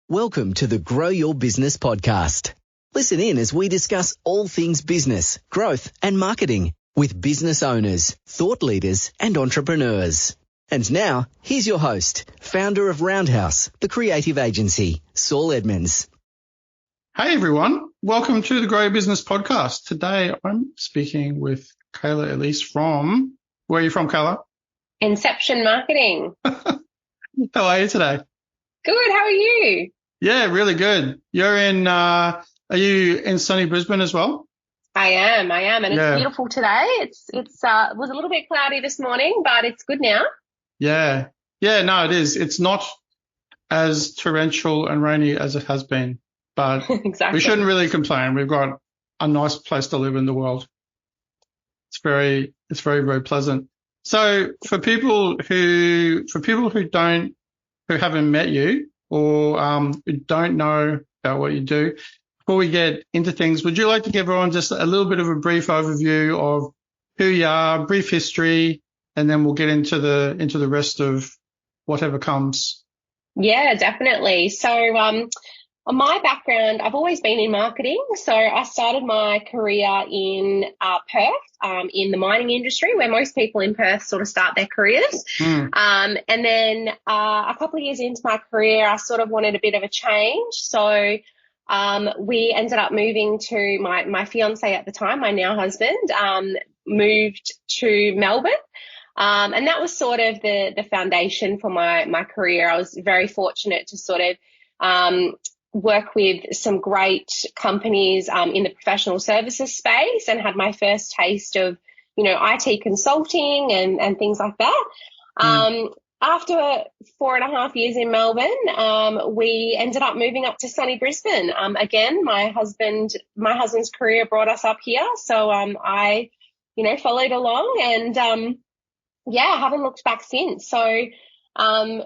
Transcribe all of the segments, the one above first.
Welcome to the Grow Your Business podcast. Listen in as we discuss all things business, growth and marketing with business owners, thought leaders and entrepreneurs. And now, here's your host, founder of Roundhouse, the creative agency, Saul Edmonds. Hey everyone, welcome to the Grow Your Business podcast. Today I'm speaking with Kayla, at least from, where are you from, Kayla? Inception Marketing. How are you today? Good, how are you? Yeah, really good. Are you in sunny Brisbane as well? I am, and it's beautiful today. It was a little bit cloudy this morning, but it's good now. Yeah, no, it is. It's not as torrential and rainy as it has been, but exactly. We shouldn't really complain. We've got a nice place to live in the world. It's very, very pleasant. So for people who haven't met you or who don't know about what you do, before we get into things, would you like to give everyone just a little bit of a brief overview of who you are, brief history, and then we'll get into the rest of whatever comes? Yeah, definitely. So on my background, I've always been in marketing. So I started my career in Perth, in the mining industry, where most people in Perth sort of start their careers. And then a couple of years into my career, I sort of wanted a bit of a change. So we ended up moving to my fiance at the time, my now husband, moved to Melbourne. And that was sort of the foundation for my career. I was very fortunate to sort of work with some great companies in the professional services space and had my first taste of, IT consulting and things like that. After 4.5 years in Melbourne, we ended up moving up to sunny Brisbane. Again, my husband's career brought us up here. So I, followed along and I haven't looked back since. So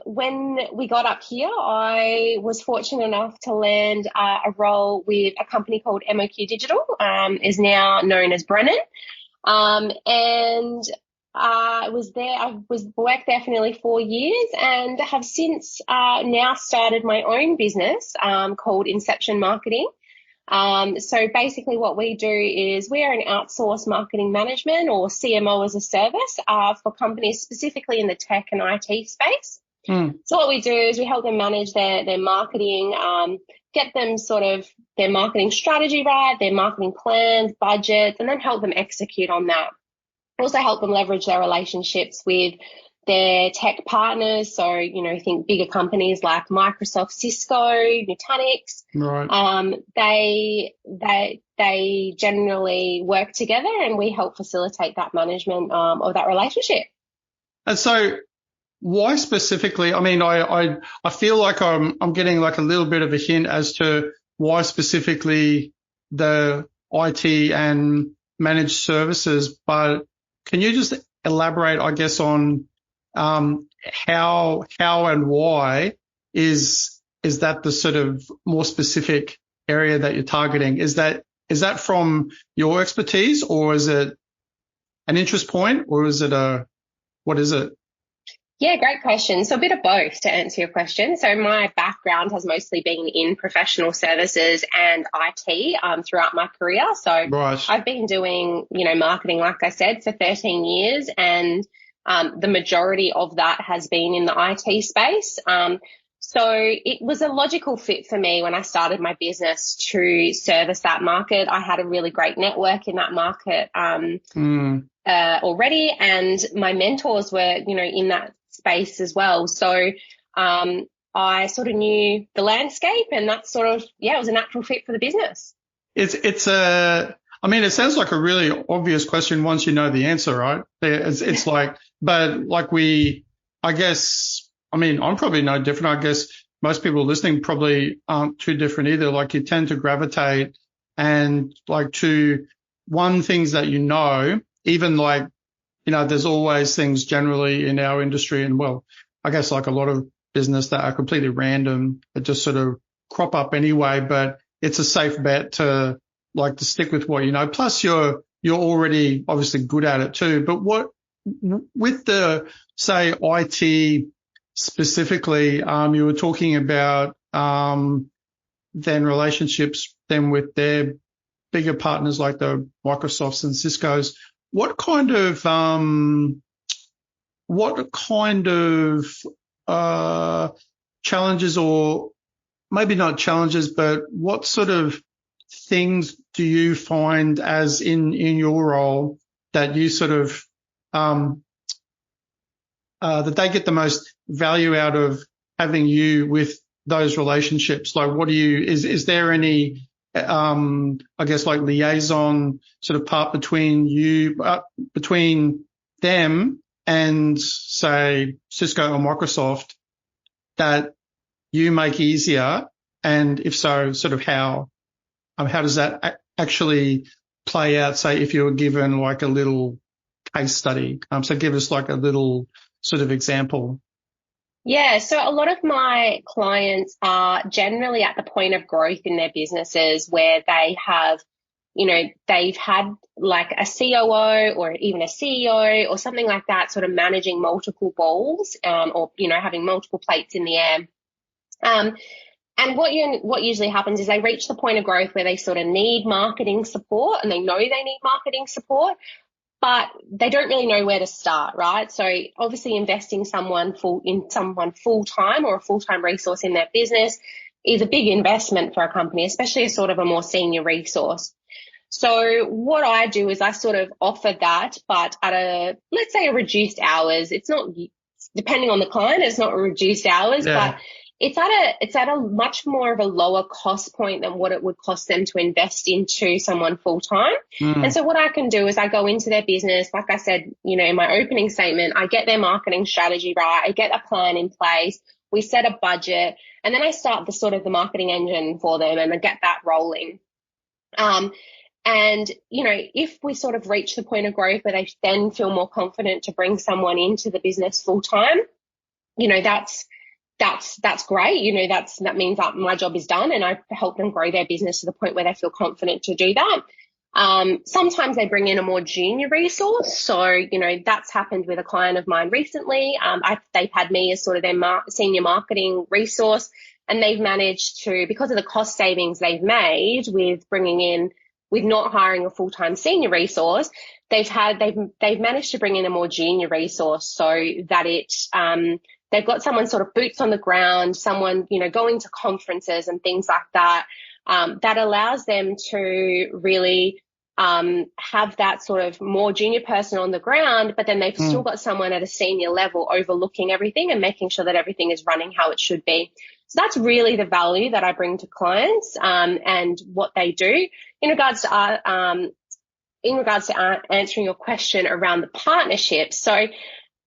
when we got up here, I was fortunate enough to land a role with a company called MOQ Digital, is now known as Brennan. And I was worked there for nearly 4 years and have since now started my own business called Inception Marketing. So basically what we do is we are an outsourced marketing management or CMO as a service for companies specifically in the tech and IT space. So what we do is we help them manage their marketing, get them sort of their marketing strategy right, their marketing plans, budgets, and then help them execute on that. Also help them leverage their relationships with their tech partners. So, think bigger companies like Microsoft, Cisco, Nutanix. Right. They generally work together and we help facilitate that management of that relationship. And so why specifically? I mean, I feel like I'm getting like a little bit of a hint as to why specifically the IT and managed services, but can you just elaborate, I guess, on how and why is that the sort of more specific area that you're targeting? Is that from your expertise, or is it an interest point, or is it what is it? Yeah, great question. So a bit of both to answer your question. So my background has mostly been in professional services and IT throughout my career. So right. I've been doing, marketing, like I said, for 13 years and the majority of that has been in the IT space. So it was a logical fit for me when I started my business to service that market. I had a really great network in that market already, and my mentors were, in that space as well. So I sort of knew the landscape, and that sort of, it was a natural fit for the business. It sounds like a really obvious question once you know the answer, right? It's like, but like I guess, I'm probably no different. I guess most people listening probably aren't too different either. Like you tend to gravitate and like to things that even like, there's always things generally in our industry and I guess like a lot of business that are completely random that just sort of crop up anyway, but it's a safe bet to stick with what you know. Plus you're already obviously good at it too. But what with the, say, IT specifically, you were talking about then relationships then with their bigger partners like the Microsofts and Cisco's. What kind of challenges, or maybe not challenges, but what sort of things do you find as in your role that you sort of that they get the most value out of having you with those relationships? Like, what do you, is there any, I guess, like liaison sort of part between you, between them and say Cisco or Microsoft that you make easier? And if so, sort of how does that actually play out? Say if you were given like a little case study. So give us like a little sort of example. Yeah, so a lot of my clients are generally at the point of growth in their businesses where they have, they've had like a COO or even a CEO or something like that, sort of managing multiple balls, or, having multiple plates in the air. And what usually happens is they reach the point of growth where they sort of need marketing support, and they know they need marketing support, but they don't really know where to start, right? So obviously investing someone full-time or a full-time resource in their business is a big investment for a company, especially a sort of a more senior resource. So what I do is I sort of offer that, but at let's say a reduced hours. It's not, depending on the client, it's not reduced hours, Yeah. but it's at a much more of a lower cost point than what it would cost them to invest into someone full time. And so what I can do is I go into their business, like I said, in my opening statement, I get their marketing strategy right, I get a plan in place, we set a budget, and then I start the marketing engine for them and I get that rolling. And, if we sort of reach the point of growth where they then feel more confident to bring someone into the business full time, that's great. That means that my job is done and I help them grow their business to the point where they feel confident to do that. Sometimes they bring in a more junior resource. So, that's happened with a client of mine recently. They've had me as sort of their senior marketing resource, and they've managed to, because of the cost savings they've made with not hiring a full-time senior resource, they've managed to bring in a more junior resource so that they've got someone sort of boots on the ground, someone, going to conferences and things like that, that allows them to really have that sort of more junior person on the ground, but then they've still got someone at a senior level overlooking everything and making sure that everything is running how it should be. So that's really the value that I bring to clients, and what they do. In regards to answering your question around the partnerships, so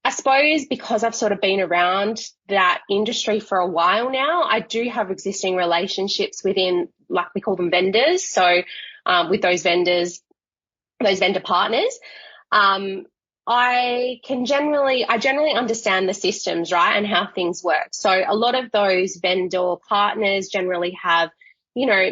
I suppose because I've sort of been around that industry for a while now, I do have existing relationships within, like we call them vendors. So with those vendor partners, I generally understand the systems, right, and how things work. So a lot of those vendor partners generally have,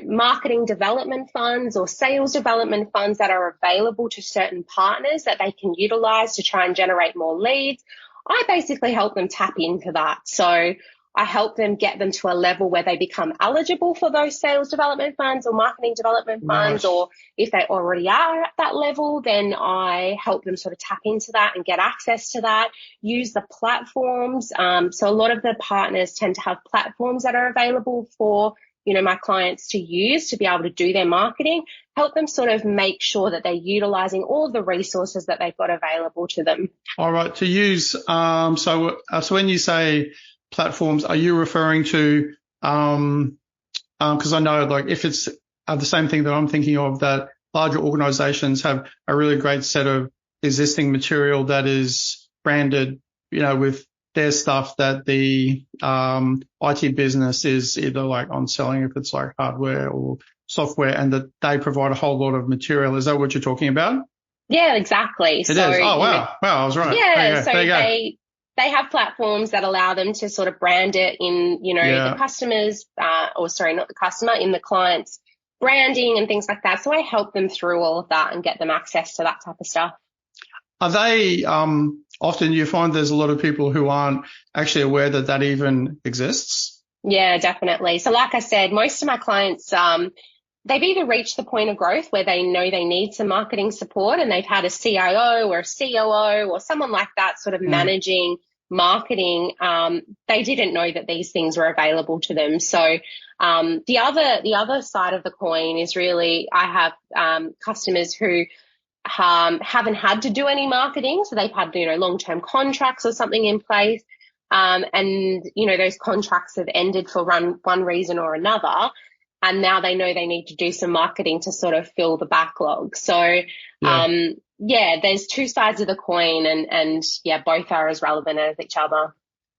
marketing development funds or sales development funds that are available to certain partners that they can utilize to try and generate more leads. I basically help them tap into that. So I help them get them to a level where they become eligible for those sales development funds or marketing development funds, or if they already are at that level, then I help them sort of tap into that and get access to that, use the platforms. So a lot of the partners tend to have platforms that are available for my clients to use to be able to do their marketing, help them sort of make sure that they're utilizing all the resources that they've got available to them. All right. To use, so when you say platforms, are you referring to, because I know like if it's the same thing that I'm thinking of, that larger organizations have a really great set of existing material that is branded, with their stuff that the IT business is either like on selling, if it's like hardware or software, and that they provide a whole lot of material. Is that what you're talking about? Yeah, exactly. It is. Oh, wow. Wow, I was right. Yeah, so they have platforms that allow them to sort of brand it in, the customers, not the customer, in the client's branding and things like that. So I help them through all of that and get them access to that type of stuff. Are they, often you find there's a lot of people who aren't actually aware that even exists? Yeah, definitely. So like I said, most of my clients, they've either reached the point of growth where they know they need some marketing support and they've had a CIO or a COO or someone like that sort of managing marketing. They didn't know that these things were available to them. So the other side of the coin is really I have customers who haven't had to do any marketing. So they've had, long-term contracts or something in place. And, those contracts have ended for one reason or another. And now they know they need to do some marketing to sort of fill the backlog. So, there's two sides of the coin and both are as relevant as each other.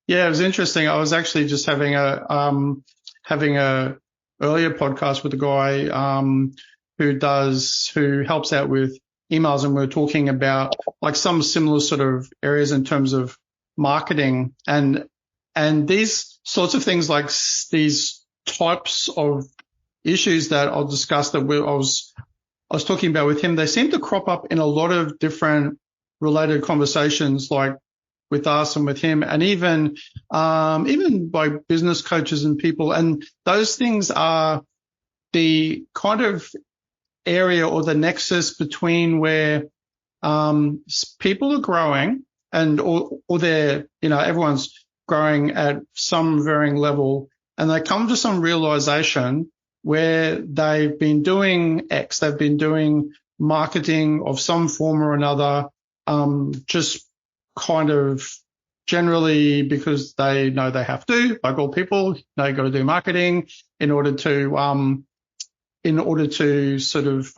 Yeah, it was interesting. I was actually just having a earlier podcast with a guy, who helps out with emails, and we were talking about like some similar sort of areas in terms of marketing and these sorts of things, like these types of issues that I'll discuss that I was talking about with him. They seem to crop up in a lot of different related conversations, like with us and with him, and even by business coaches and people. And those things are the kind of area or the nexus between where people are growing or they're, everyone's growing at some varying level, and they come to some realization where they've been doing X, they've been doing marketing of some form or another, just kind of generally because they know they have to, like all people, they've got to do marketing in order to sort of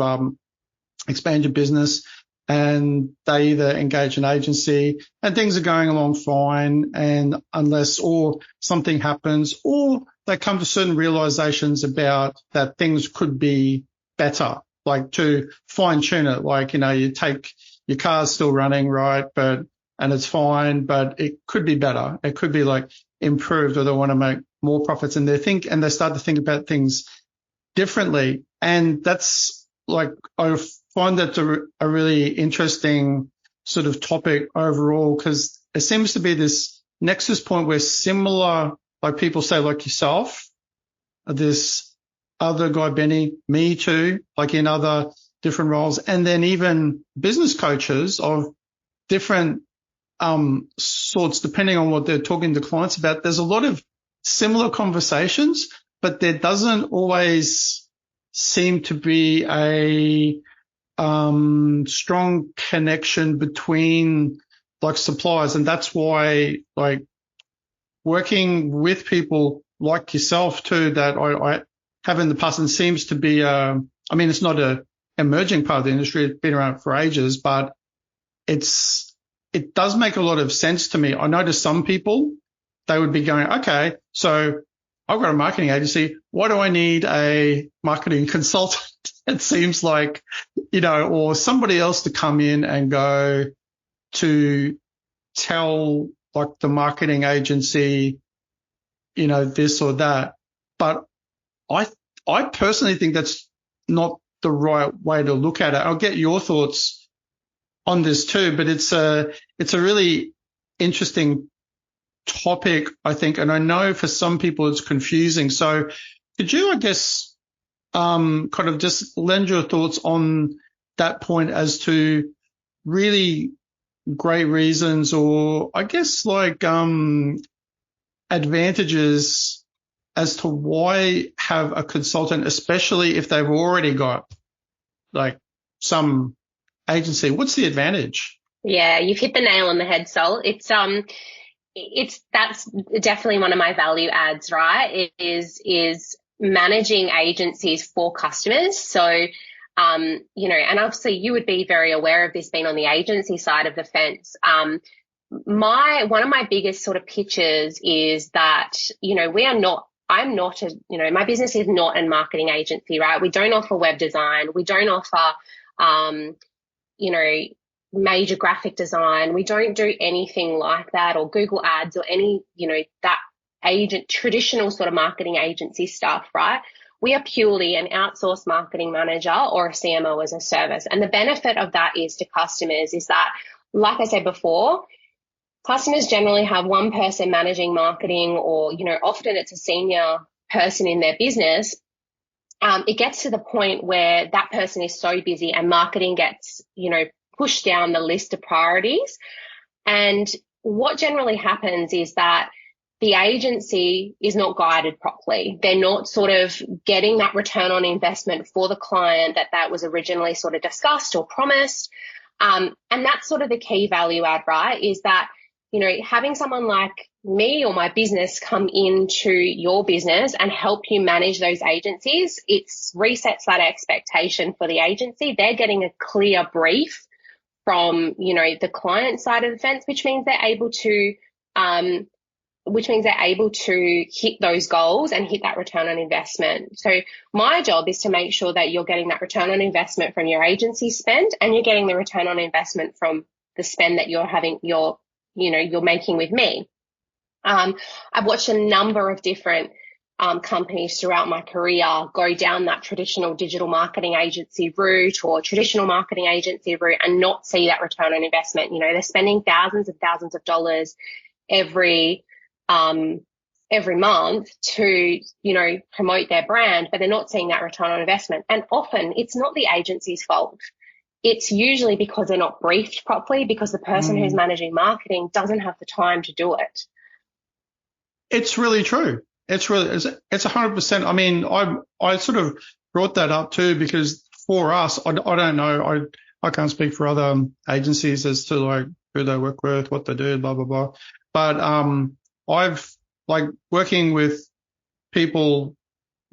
expand your business, and they either engage an agency and things are going along fine, and or something happens, or they come to certain realizations about that things could be better, like to fine tune it. Like, you take your car's still running, right? And it's fine, but it could be better. It could be like improved, or they want to make more profits, and they start to think about things differently. And that's like, I find that a really interesting sort of topic overall, because it seems to be this nexus point where similar, like people say, like yourself, this other guy, Benny, me too, like in other different roles, and then even business coaches of different sorts, depending on what they're talking to clients about. There's a lot of similar conversations, but there doesn't always seem to be a strong connection between like suppliers. And that's why, like, working with people like yourself too, that I have in the past, and seems to be, it's not a emerging part of the industry. It's been around for ages, but it does make a lot of sense to me. I notice some people, they would be going, okay, so I've got a marketing agency. Why do I need a marketing consultant? It seems like, or somebody else to come in and go to tell like the marketing agency, this or that. But I personally think that's not the right way to look at it. I'll get your thoughts on this too, but it's a really interesting topic, I think. And I know for some people it's confusing. So could you, I guess, kind of just lend your thoughts on that point as to really great reasons, or I guess like advantages as to why have a consultant, especially if they've already got like some agency. What's the advantage? Yeah, you've hit the nail on the head, Saul. That's definitely one of my value adds, right? It is managing agencies for customers. So, and obviously you would be very aware of this being on the agency side of the fence. One of my biggest sort of pitches is that, I'm not my business is not a marketing agency, right? We don't offer web design. We don't offer, major graphic design. We don't do anything like that, or Google ads, or any, that traditional sort of marketing agency stuff, right? We are purely an outsourced marketing manager or a CMO as a service. And the benefit of that is to customers is that, like I said before, customers generally have one person managing marketing, or, often it's a senior person in their business. It gets to the point where that person is so busy and marketing gets, pushed down the list of priorities. And what generally happens is that the agency is not guided properly. They're not sort of getting that return on investment for the client that was originally sort of discussed or promised. And that's sort of the key value add, right? Is that, having someone like me or my business come into your business and help you manage those agencies, it resets that expectation for the agency. They're getting a clear brief from, the client side of the fence, which means they're able to hit those goals and hit that return on investment. So my job is to make sure that you're getting that return on investment from your agency spend, and you're getting the return on investment from the spend that you're making with me. I've watched a number of different companies throughout my career go down that traditional digital marketing agency route or traditional marketing agency route and not see that return on investment. They're spending thousands and thousands of dollars every month to, promote their brand, but they're not seeing that return on investment. And often it's not the agency's fault. It's usually because they're not briefed properly, because the person who's managing marketing doesn't have the time to do it. It's really true. It's 100%. I mean, I sort of brought that up too, because for us, I don't know, I can't speak for other agencies as to like who they work with, what they do, blah, blah, blah. But, I've like working with people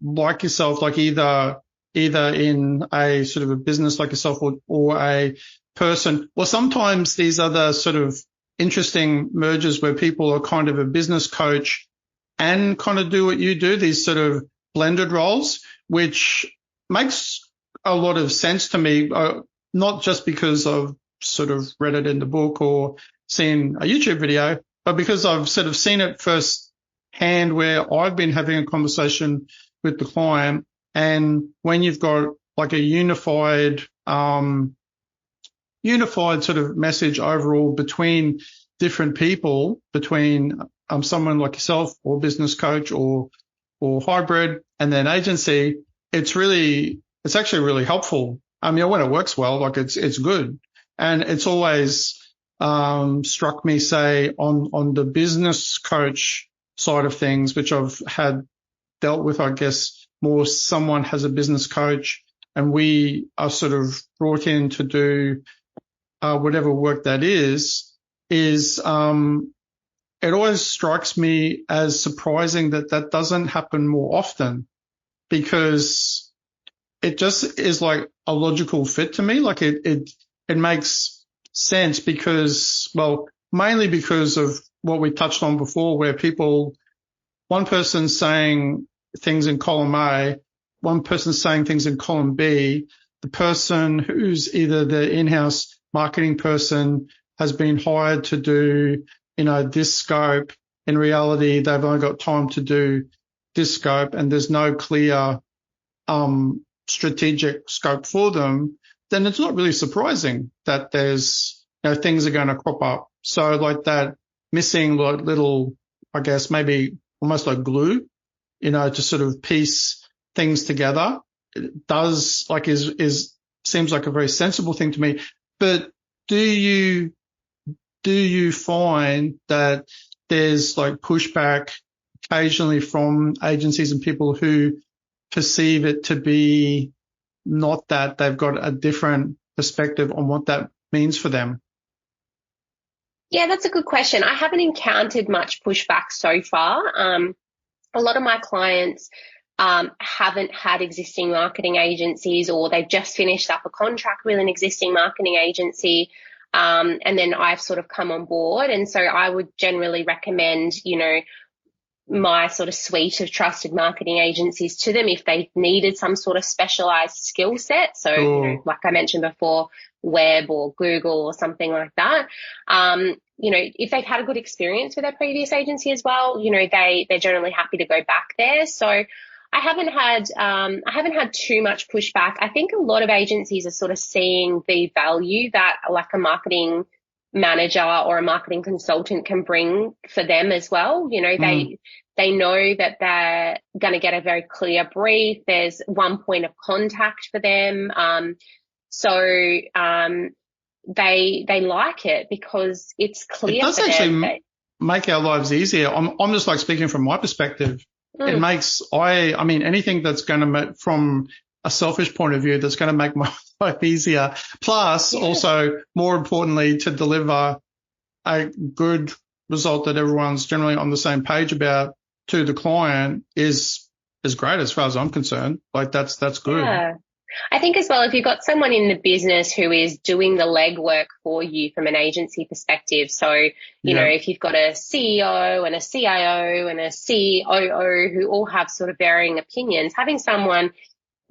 like yourself, like either in a sort of a business like yourself or a person, or sometimes these other sort of interesting mergers where people are kind of a business coach and kind of do what you do, these sort of blended roles, which makes a lot of sense to me, not just because I've sort of read it in the book or seen a YouTube video, but because I've sort of seen it firsthand where I've been having a conversation with the client. And when you've got like a unified sort of message overall between different people, between someone like yourself or business coach or hybrid and then agency, it's actually really helpful. I mean, when it works well, like it's good. And it's always struck me, say, on the business coach side of things, which I've had dealt with, I guess, more someone has a business coach and we are sort of brought in to do whatever work that is it always strikes me as surprising that doesn't happen more often, because it just is like a logical fit to me. Like it makes sense because, well, mainly because of what we touched on before, where one person's saying things in column A, one person's saying things in column B. The person who's either the in-house marketing person has been hired to do, this scope. In reality, they've only got time to do this scope and there's no clear strategic scope for them. Then it's not really surprising that there's, things are going to crop up. So like that missing little, I guess, maybe almost like glue, to sort of piece things together, it does like seems like a very sensible thing to me. But do you find that there's like pushback occasionally from agencies and people who perceive it to be not that they've got a different perspective on what that means for them? Yeah, that's a good question. I haven't encountered much pushback so far. A lot of my clients haven't had existing marketing agencies, or they've just finished up a contract with an existing marketing agency. And then I've sort of come on board. And so I would generally recommend, my sort of suite of trusted marketing agencies to them if they needed some sort of specialized skill set. So, Cool. like I mentioned before, web or Google or something like that. If they've had a good experience with their previous agency as well, they're generally happy to go back there. So I haven't had too much pushback. I think a lot of agencies are sort of seeing the value that like a marketing manager or a marketing consultant can bring for them as well. You know, they know that they're going to get a very clear brief. There's one point of contact for them. They like it because it's clear. It does for actually them make our lives easier. I'm just like speaking from my perspective. It makes, I mean, anything that's going to make, from a selfish point of view, that's going to make my life easier. Plus, also, more importantly, to deliver a good result that everyone's generally on the same page about to the client is great as far as I'm concerned. Like that's good. Yeah. I think as well, if you've got someone in the business who is doing the legwork for you from an agency perspective, so, you know, if you've got a CEO and a CIO and a COO who all have sort of varying opinions, having someone,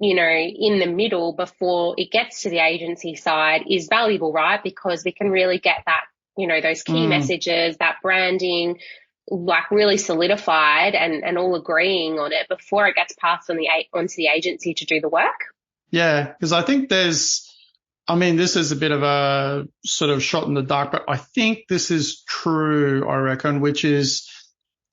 you know, in the middle before it gets to the agency side is valuable, right? Because we can really get that, you know, those key messages, that branding, like really solidified and all agreeing on it before it gets passed onto the agency to do the work. Yeah, because I think this is a bit of a sort of shot in the dark, but I think this is true, I reckon, which is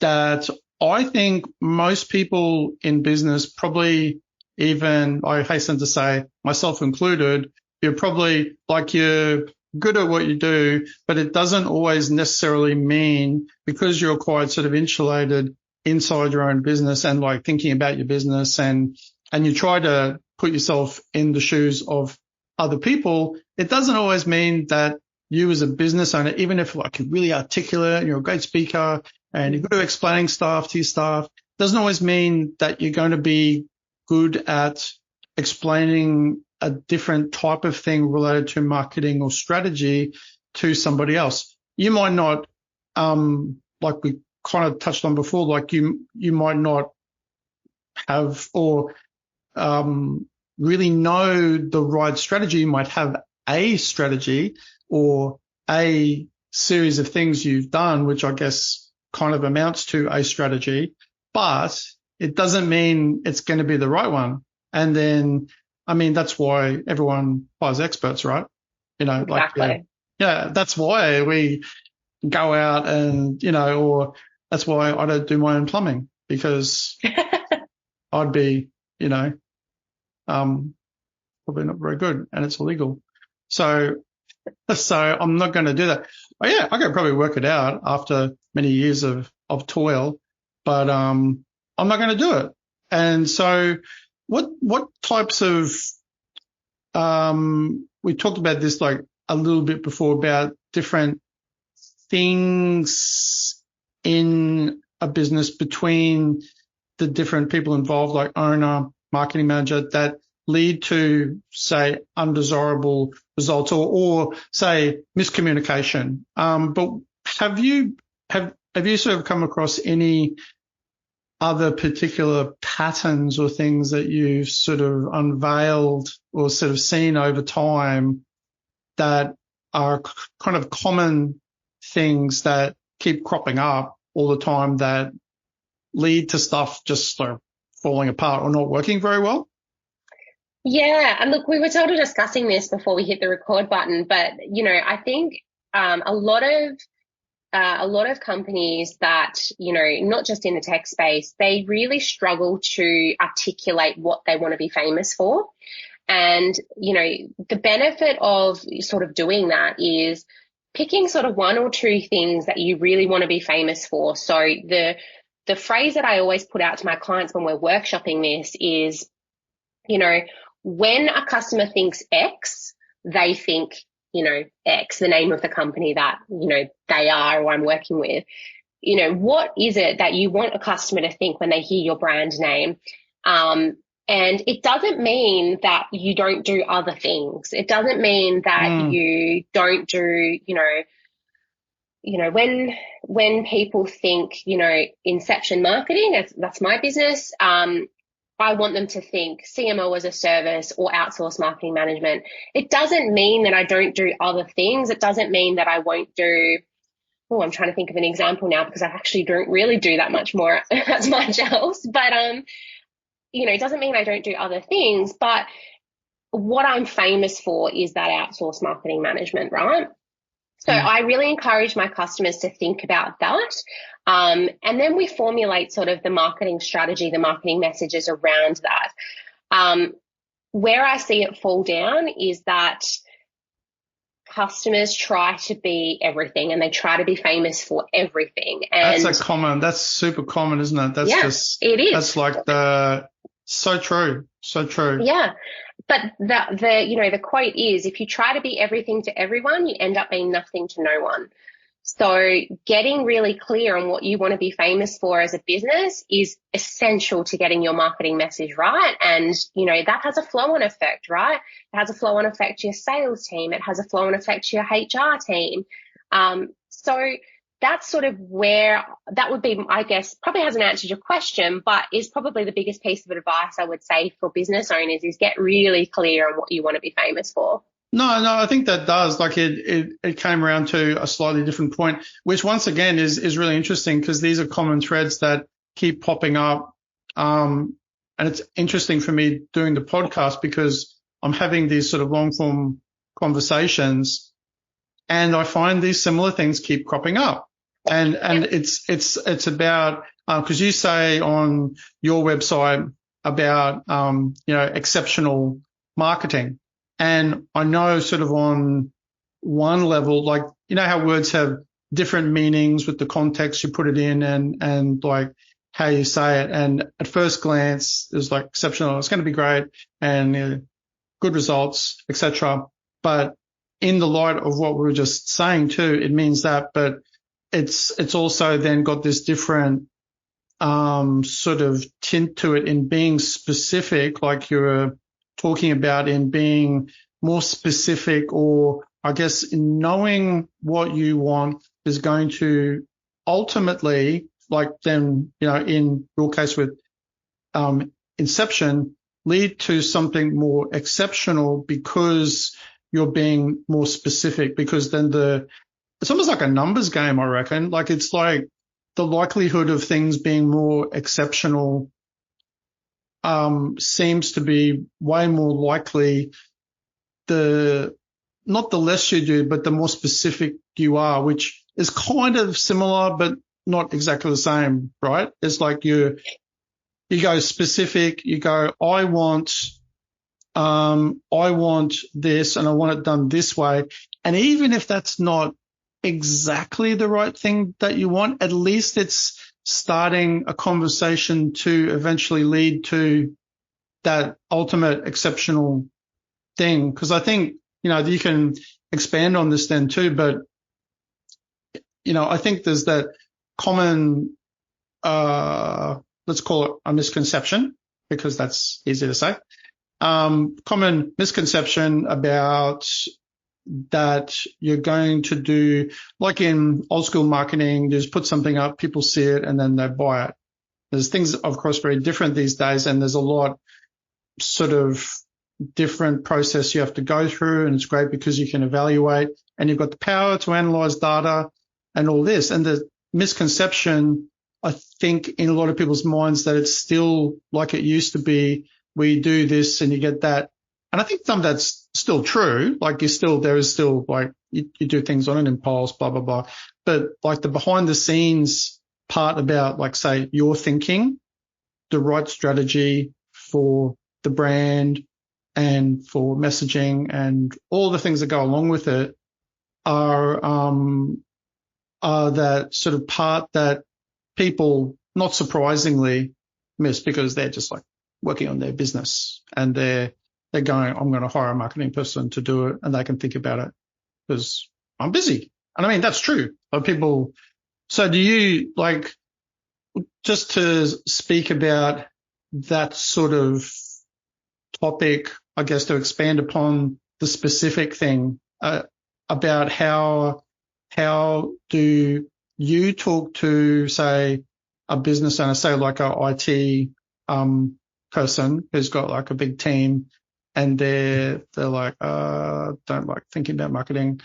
that I think most people in business, probably even, I hasten to say, myself included, you're probably like, you're good at what you do, but it doesn't always necessarily mean, because you're quite sort of insulated inside your own business and like thinking about your business and you try to put yourself in the shoes of other people, it doesn't always mean that you as a business owner, even if like you're really articulate and you're a great speaker and you're good at explaining stuff to your staff, doesn't always mean that you're going to be good at explaining a different type of thing related to marketing or strategy to somebody else. You might not, like we kind of touched on before, like you might not have or really know the right strategy. You might have a strategy or a series of things you've done, which I guess kind of amounts to a strategy, but it doesn't mean it's going to be the right one. And then, I mean, that's why everyone hires experts, right? You know, exactly. Like, that's why we go out and, you know, or that's why I don't do my own plumbing, because I'd be, you know, probably not very good and it's illegal. So I'm not going to do that. Oh, yeah, I could probably work it out after many years of toil, but I'm not going to do it. And so what types of we talked about this like a little bit before about different things in a business between the different people involved, like owner, marketing manager, that lead to, say, undesirable results or say miscommunication. But have you sort of come across any other particular patterns or things that you've sort of unveiled or sort of seen over time that are kind of common things that keep cropping up all the time that lead to stuff just sort of falling apart or not working very well? Yeah, and look, we were sort of discussing this before we hit the record button, but you know, I think a lot of companies that, you know, not just in the tech space, they really struggle to articulate what they want to be famous for. And, you know, the benefit of sort of doing that is picking sort of one or two things that you really want to be famous for. So the phrase that I always put out to my clients when we're workshopping this is, you know, when a customer thinks X, they think, you know, X, the name of the company that, you know, they are or I'm working with. You know, what is it that you want a customer to think when they hear your brand name? And it doesn't mean that you don't do other things. It doesn't mean that you don't do, you know, when people think, you know, inception marketing, that's my business. I want them to think CMO as a service or outsource marketing management. It doesn't mean that I don't do other things. It doesn't mean that I won't do, I'm trying to think of an example now because I actually don't really do that much more as much else. But, you know, it doesn't mean I don't do other things. But what I'm famous for is that outsource marketing management, right? So I really encourage my customers to think about that. And then we formulate sort of the marketing strategy, the marketing messages around that. Where I see it fall down is that customers try to be everything and they try to be famous for everything. And that's super common, isn't it? It is. That's like so true. So true. Yeah. But the quote is, if you try to be everything to everyone, you end up being nothing to no one. So getting really clear on what you want to be famous for as a business is essential to getting your marketing message right. And, that has a flow-on effect, right? It has a flow-on effect to your sales team. It has a flow-on effect to your HR team. So that's sort of where that would be, I guess, probably hasn't answered your question, but is probably the biggest piece of advice I would say for business owners is get really clear on what you want to be famous for. No, I think that does. Like it came around to a slightly different point, which once again is really interesting because these are common threads that keep popping up. And it's interesting for me doing the podcast because I'm having these sort of long form conversations and I find these similar things keep cropping up. And it's about, cause you say on your website about, exceptional marketing. And I know sort of on one level, like, how words have different meanings with the context you put it in and like how you say it. And at first glance, it's like exceptional. It's going to be great and good results, etc. But in the light of what we were just saying too, it means that, but it's also then got this different, sort of tint to it in being specific, like you're talking about in being more specific, or I guess in knowing what you want is going to ultimately, like then, in your case with Inception, lead to something more exceptional because you're being more specific, because then it's almost like a numbers game, I reckon. Like it's like the likelihood of things being more exceptional seems to be way more likely not the less you do, but the more specific you are, which is kind of similar, but not exactly the same, right? It's like you go specific, you go, I want this and I want it done this way. And even if that's not exactly the right thing that you want, at least it's starting a conversation to eventually lead to that ultimate exceptional thing. Because I think, you can expand on this then too, but, I think there's that common, let's call it a misconception, because that's easy to say. Common misconception about that you're going to do, like in old school marketing, just put something up, people see it, and then they buy it. There's things, of course, very different these days, and there's a lot sort of different process you have to go through, and it's great because you can evaluate, and you've got the power to analyze data and all this. And the misconception, I think, in a lot of people's minds that it's still like it used to be, where you do this and you get that. And I think some of that's still true. Like there is still like you do things on an impulse, blah, blah, blah. But like the behind the scenes part about, like, say, your thinking, the right strategy for the brand and for messaging and all the things that go along with it are that sort of part that people, not surprisingly, miss, because they're just like working on their business and they're going, I'm going to hire a marketing person to do it, and they can think about it because I'm busy. And I mean, that's true. But people, so do you, like, just to speak about that sort of topic, I guess, to expand upon the specific thing, about how do you talk to, say, a business owner, say like a IT person who's got like a big team, and they're like, don't like thinking about marketing,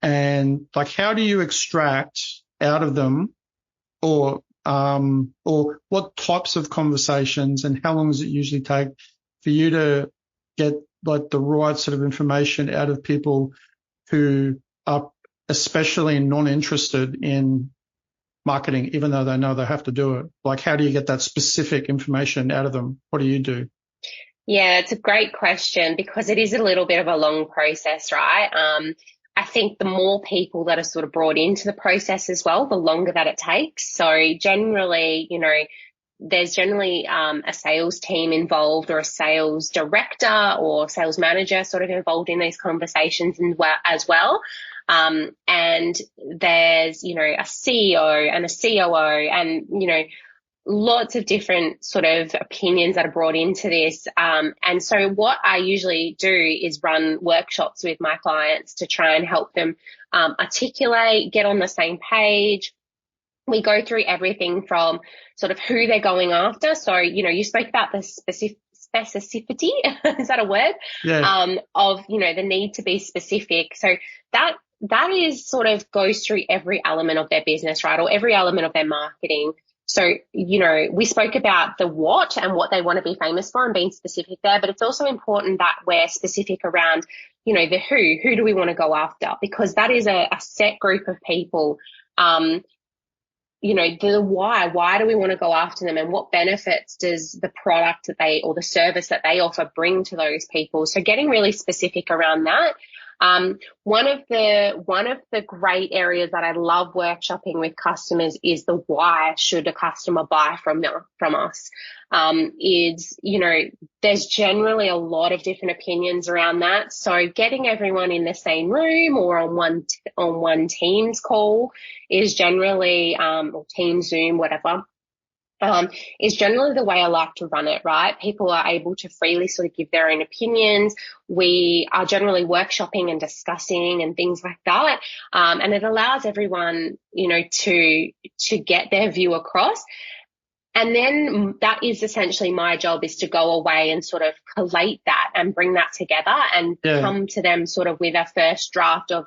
and like, how do you extract out of them, or what types of conversations, and how long does it usually take for you to get like the right sort of information out of people who are especially non-interested in marketing, even though they know they have to do it? Like, how do you get that specific information out of them? What do you do? Yeah, it's a great question because it is a little bit of a long process, right? I think the more people that are sort of brought into the process as well, the longer that it takes. So generally, there's generally a sales team involved or a sales director or sales manager sort of involved in these conversations as well. And there's, a CEO and a COO and, lots of different sort of opinions that are brought into this. And so what I usually do is run workshops with my clients to try and help them articulate, get on the same page. We go through everything from sort of who they're going after. So, you spoke about the specificity, is that a word? Yeah. Of, the need to be specific. So that is sort of goes through every element of their business, right? Or every element of their marketing. So, we spoke about the what and what they want to be famous for and being specific there, but it's also important that we're specific around, the who do we want to go after? Because that is a set group of people. The why do we want to go after them and what benefits does the product that or the service that they offer bring to those people? So getting really specific around that. One of the great areas that I love workshopping with customers is the why should a customer buy from us. There's generally a lot of different opinions around that. So getting everyone in the same room or on one Teams call is generally, or Teams, Zoom, whatever. Is generally the way I like to run it, right? People are able to freely sort of give their own opinions. We are generally workshopping and discussing and things like that. And it allows everyone, to get their view across. And then that is essentially my job, is to go away and sort of collate that and bring that together and come to them sort of with a first draft of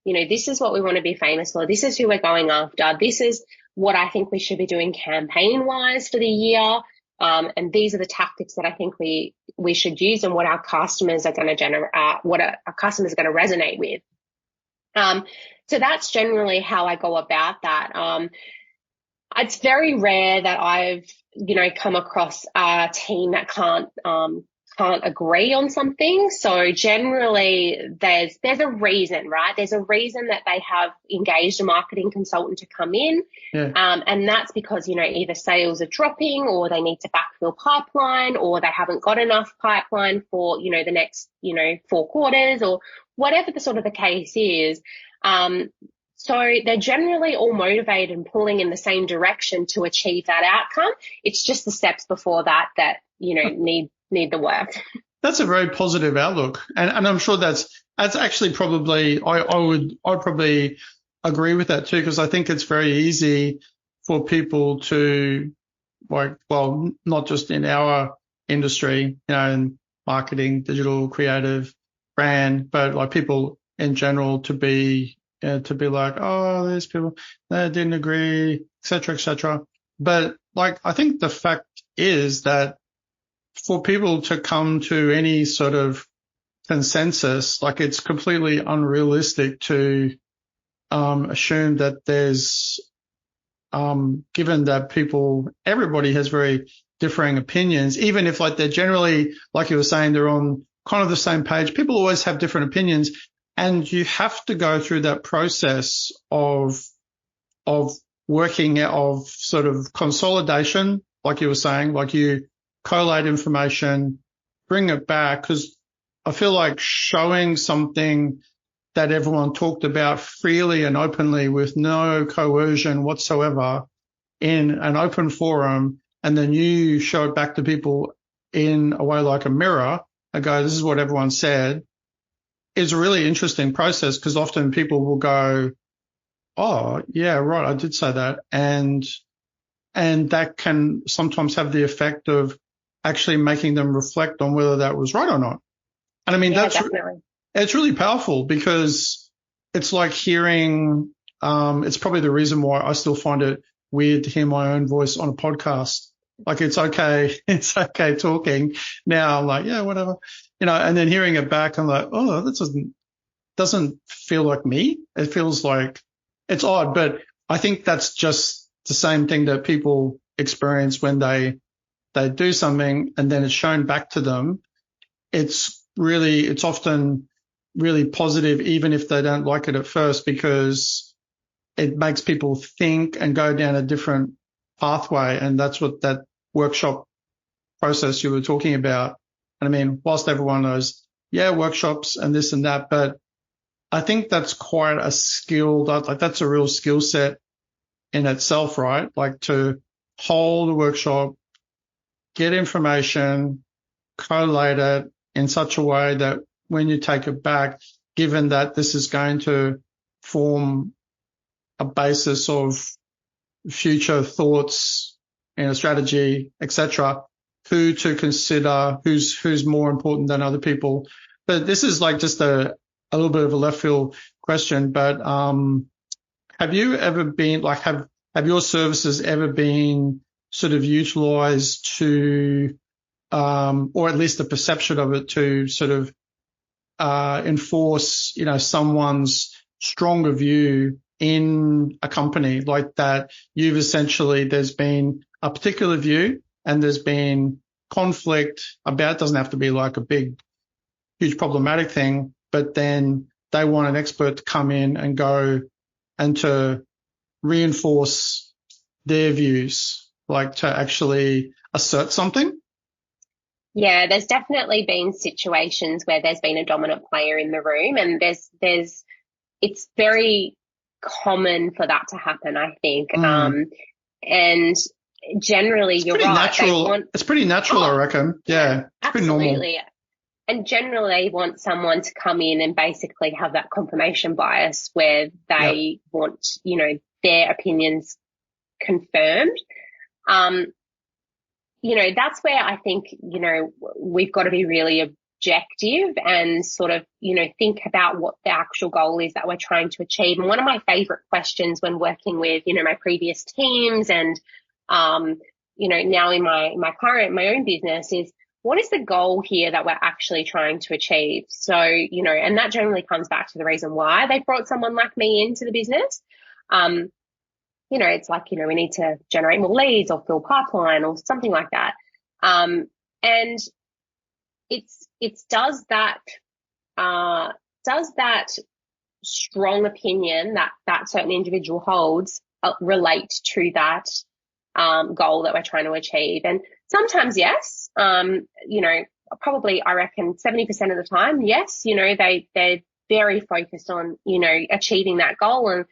this is what we want to be famous for. This is who we're going after. This is what I think we should be doing campaign-wise for the year. And these are the tactics that I think we should use and what our customers are going to generate, what our customers are going to resonate with. So that's generally how I go about that. It's very rare that I've, come across a team that can't agree on something. So generally there's a reason, right? There's a reason that they have engaged a marketing consultant to come in. Yeah. And that's because, either sales are dropping or they need to backfill pipeline or they haven't got enough pipeline for, the next, 4 quarters or whatever the sort of the case is. So they're generally all motivated and pulling in the same direction to achieve that outcome. It's just the steps before that need the work. That's a very positive outlook. And I'm sure that's actually probably, I'd probably agree with that too, because I think it's very easy for people to not just in our industry, in marketing, digital, creative, brand, but like people in general to be like, oh, there's people that didn't agree, et cetera. But I think the fact is that for people to come to any sort of consensus, it's completely unrealistic to assume that there's, given that everybody has very differing opinions, even if they're generally, like you were saying, they're on kind of the same page. People always have different opinions, and you have to go through that process of working, of sort of consolidation, like you were saying, you collate information, bring it back, because I feel like showing something that everyone talked about freely and openly with no coercion whatsoever in an open forum, and then you show it back to people in a way like a mirror and go, this is what everyone said, is a really interesting process, because often people will go, oh, yeah, right, I did say that. And that can sometimes have the effect of actually making them reflect on whether that was right or not. And I mean, it's really powerful, because it's like hearing, it's probably the reason why I still find it weird to hear my own voice on a podcast. It's okay talking now. I'm like, yeah, whatever, and then hearing it back, I'm like, oh, that doesn't doesn't feel like me. It feels like it's odd, but I think that's just the same thing that people experience when they do something and then it's shown back to them. It's often really positive, even if they don't like it at first, because it makes people think and go down a different pathway. And that's what that workshop process you were talking about. And I mean, whilst everyone knows, workshops and this and that, but I think that's quite a skill, like that's a real skill set in itself, right? Like to hold a workshop, get information, collate it in such a way that when you take it back, given that this is going to form a basis of future thoughts in a strategy, etc., who to consider, who's more important than other people. But this is like just a little bit of a left field question, but have you ever been like have your services ever been sort of utilized to or at least the perception of it to sort of enforce, someone's stronger view in a company, like that there's been a particular view and there's been conflict about, it doesn't have to be like a big, huge problematic thing, but then they want an expert to come in and go and to reinforce their views, like to actually assert something? Yeah, there's definitely been situations where there's been a dominant player in the room, and it's very common for that to happen, I think. And generally, you're right. Natural. It's pretty natural, I reckon. Yeah, it's pretty normal. Absolutely. And generally, they want someone to come in and basically have that confirmation bias where they want, their opinions confirmed. That's where I think, we've got to be really objective and sort of, think about what the actual goal is that we're trying to achieve. And one of my favorite questions when working with, my previous teams and, now in my own business is, what is the goal here that we're actually trying to achieve? So, and that generally comes back to the reason why they brought someone like me into the business. It's like, we need to generate more leads or fill pipeline or something like that. And does that strong opinion that certain individual holds relate to that goal that we're trying to achieve? And sometimes, yes, probably I reckon 70% of the time, yes, they're very focused on, achieving that goal, and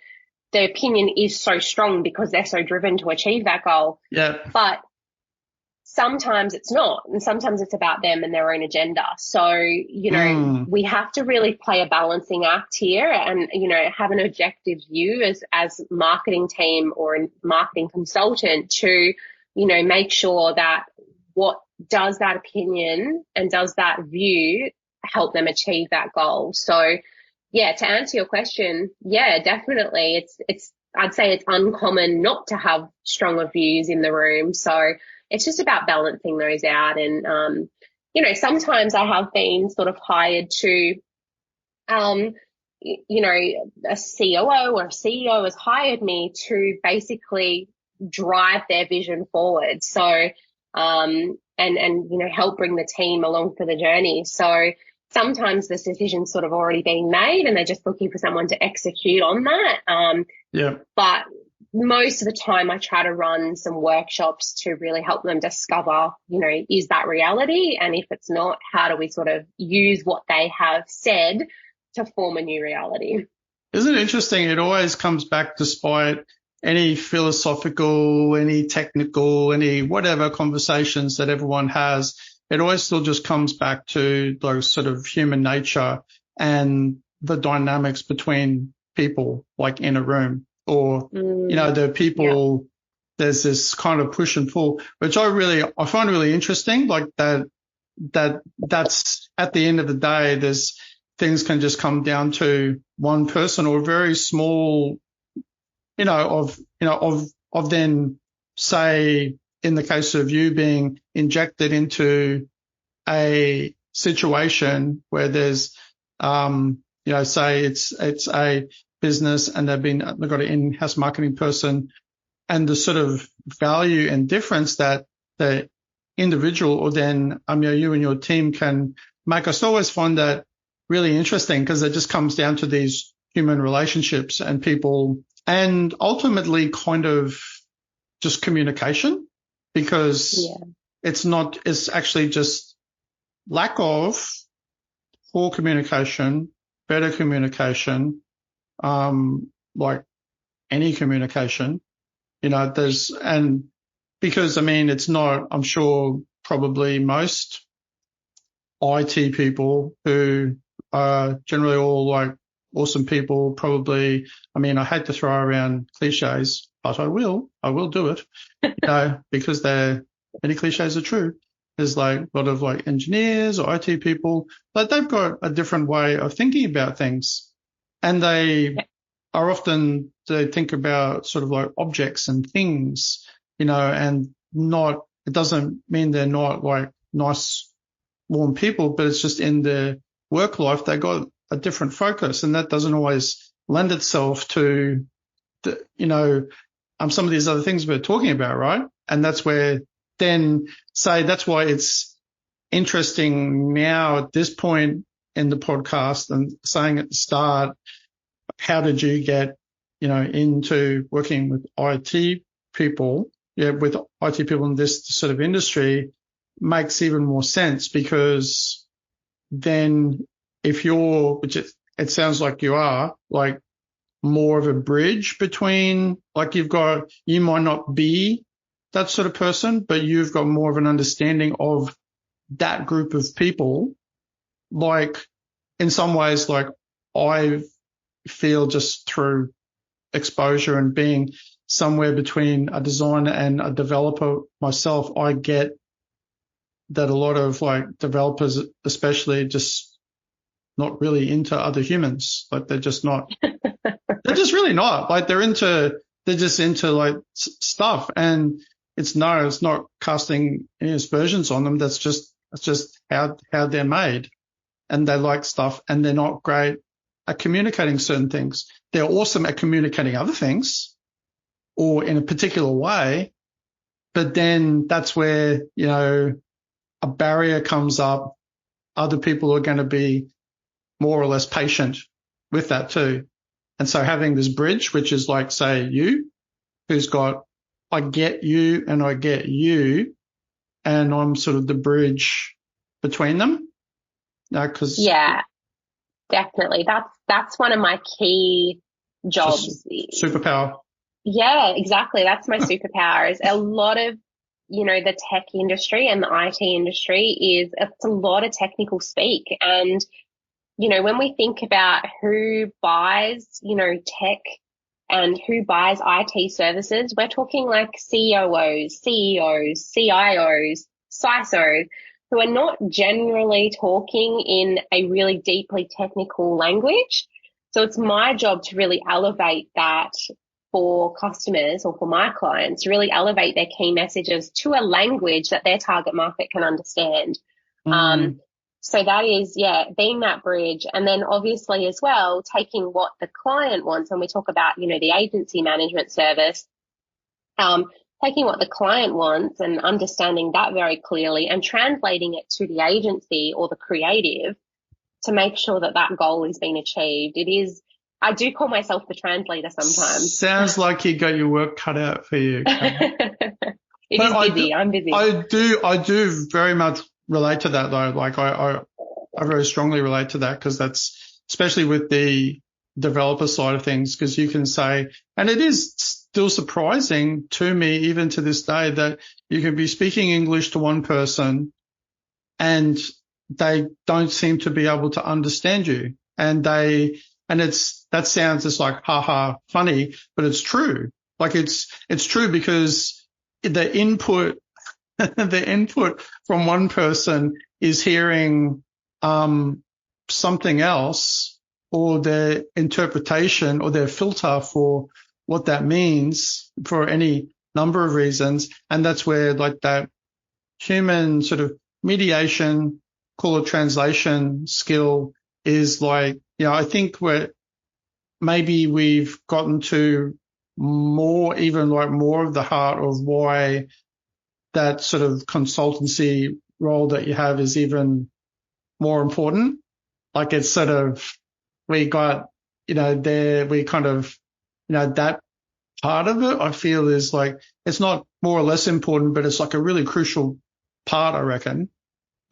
the opinion is so strong because they're so driven to achieve that goal. Yeah. But sometimes it's not, and sometimes it's about them and their own agenda. So, we have to really play a balancing act here and, have an objective view as marketing team or a marketing consultant to, make sure that what does that opinion and does that view help them achieve that goal. So, yeah, to answer your question, yeah, definitely. I'd say it's uncommon not to have stronger views in the room. So it's just about balancing those out. And, sometimes I have been sort of hired to, a COO or a CEO has hired me to basically drive their vision forward. So, and help bring the team along for the journey. So, sometimes this decision's sort of already been made and they're just looking for someone to execute on that. But most of the time I try to run some workshops to really help them discover, is that reality? And if it's not, how do we sort of use what they have said to form a new reality? Isn't it interesting? It always comes back, despite any philosophical, any technical, any whatever conversations that everyone has, it always still just comes back to those sort of human nature and the dynamics between people, like in a room, or, the people, there's this kind of push and pull, which I find really interesting. Like that's at the end of the day, things can just come down to one person or a very small, of then, say, in the case of you being injected into a situation where there's say it's a business and they've got an in-house marketing person, and the sort of value and difference that the individual or then you and your team can make. I always find that really interesting because it just comes down to these human relationships and people, and ultimately kind of just communication, because it's actually just lack of poor communication, better communication, like any communication, and because it's not, I'm sure probably most IT people who are generally all like awesome people, probably, I hate to throw around cliches, but I will do it, because many cliches are true. There's like a lot of like engineers or IT people, but they've got a different way of thinking about things. And they think about sort of like objects and things, and it doesn't mean they're not like nice, warm people, but it's just in their work life, they got a different focus, and that doesn't always lend itself to some of these other things we're talking about, right? And that's where that's why it's interesting now at this point in the podcast and saying at the start, how did you get, into working with IT people? Yeah, with IT people in this sort of industry makes even more sense, because then if which it sounds like you are, like more of a bridge between, like you might not be that sort of person, but you've got more of an understanding of that group of people. Like in some ways, like I feel just through exposure and being somewhere between a designer and a developer myself, I get that a lot of like developers, especially, just not really into other humans. Like they're just not, they're just really not. Like they're just into like stuff, and it's not casting any aspersions on them. That's just how they're made, and they like stuff, and they're not great at communicating certain things. They're awesome at communicating other things or in a particular way, but then that's where, a barrier comes up. Other people are going to be more or less patient with that too. And so having this bridge, which is like, say, you, who's got, I get you and I get you, and I'm sort of the bridge between them. Yeah, definitely. That's one of my key jobs. Superpower. Yeah, exactly. That's my superpower. Is a lot of, the tech industry and the IT industry it's a lot of technical speak. And, when we think about who buys, tech and who buys IT services, we're talking like COOs, CEOs, CIOs, CISOs, who are not generally talking in a really deeply technical language. So it's my job to really elevate that for customers or for my clients, to really elevate their key messages to a language that their target market can understand. So that is, being that bridge. And then obviously as well, taking what the client wants. When we talk about, the agency management service, taking what the client wants and understanding that very clearly and translating it to the agency or the creative to make sure that that goal is being achieved. I do call myself the translator sometimes. Sounds like you got your work cut out for you. I'm busy. I do very much relate to that though. Like I very strongly relate to that, because that's especially with the developer side of things, because you can say, and it is still surprising to me even to this day, that you can be speaking English to one person and they don't seem to be able to understand you. And that sounds just like, haha, funny, but it's true. Like it's true, because the input from one person is hearing something else, or their interpretation or their filter for what that means for any number of reasons. And that's where like that human sort of mediation, call it translation skill, is like, I think maybe we've gotten to more of the heart of why that sort of consultancy role that you have is even more important. Like it's sort of, we got, we kind of, that part of it, I feel is like, it's not more or less important, but it's like a really crucial part, I reckon,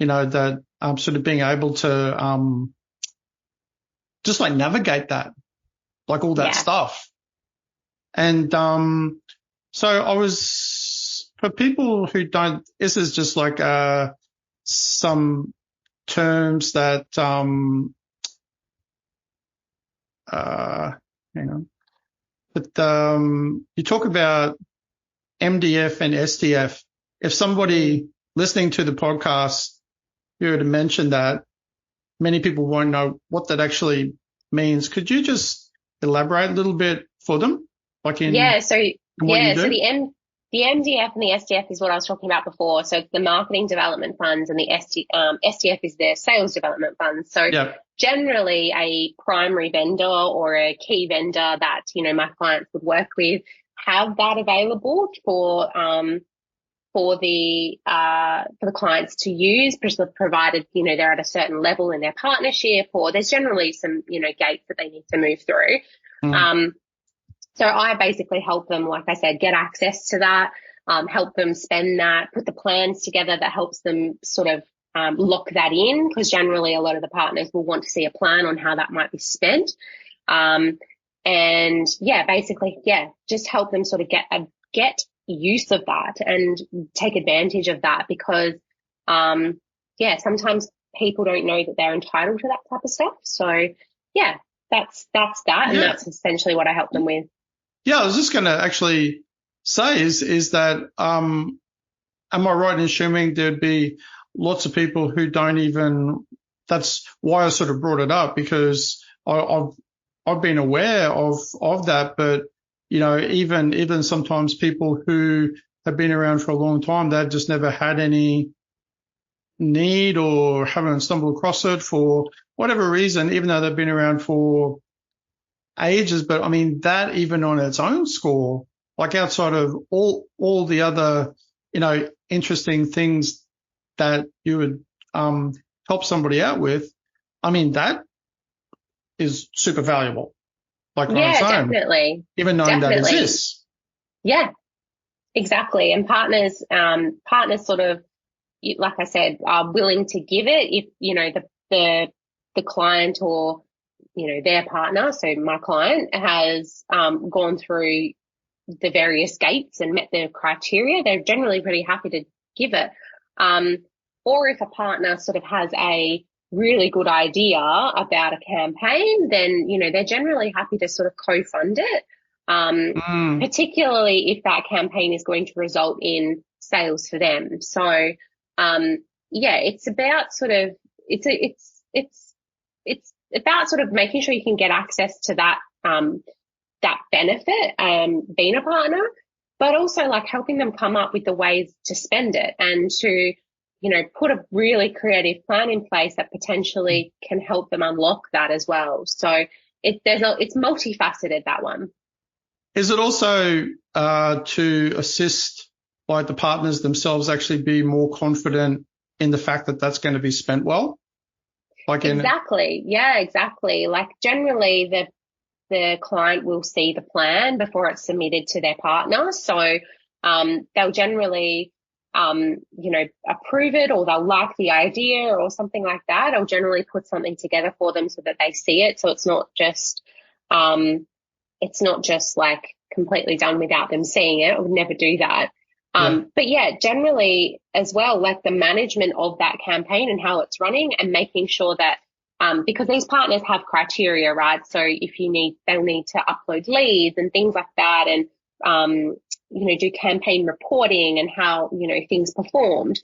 that sort of being able to just like navigate that, like all that stuff. And so for people who don't, this is just like some terms that hang on. But you talk about MDF and SDF. If somebody listening to the podcast you were to mention that, many people won't know what that actually means. Could you just elaborate a little bit for them? Like in so what you do? So the MDF and the SDF is what I was talking about before. So it's the marketing development funds, and the SDF is their sales development funds. So generally a primary vendor or a key vendor that, my clients would work with have that available for the clients to use, provided, they're at a certain level in their partnership, or there's generally some, gates that they need to move through. So I basically help them, like I said, get access to that, help them spend that, put the plans together that helps them sort of lock that in, because generally a lot of the partners will want to see a plan on how that might be spent. And basically, just help them sort of get use of that and take advantage of that, because, sometimes people don't know that they're entitled to that type of stuff. So that's that. And that's essentially what I help them with. Yeah, I was just going to actually say is that, am I right in assuming there'd be lots of people who don't even, that's why I sort of brought it up, because I've been aware of that, but, even sometimes people who have been around for a long time, they've just never had any need or haven't stumbled across it for whatever reason, even though they've been around for ages. But I mean, that even on its own score, like outside of all the other, interesting things that you would help somebody out with, I mean, that is super valuable. Like on its own, definitely. Even knowing that exists. Yeah, exactly. And partners sort of, like I said, are willing to give it if, the client or, their partner, so my client, has gone through the various gates and met the criteria. They're generally pretty happy to give it. Or if a partner sort of has a really good idea about a campaign, then, they're generally happy to sort of co-fund it, particularly if that campaign is going to result in sales for them. So, it's about sort of, it's about sort of making sure you can get access to that, that benefit, being a partner, but also like helping them come up with the ways to spend it and to, put a really creative plan in place that potentially can help them unlock that as well. So it's multifaceted, that one. Is it also to assist like the partners themselves actually be more confident in the fact that that's going to be spent well? Exactly. Exactly. Like generally the client will see the plan before it's submitted to their partner. So they'll generally approve it, or they'll like the idea or something like that. I'll generally put something together for them so that they see it. So it's not just like completely done without them seeing it. I would never do that. But generally as well, like the management of that campaign and how it's running, and making sure that, because these partners have criteria, right? So they'll need to upload leads and things like that, and, do campaign reporting and how, things performed.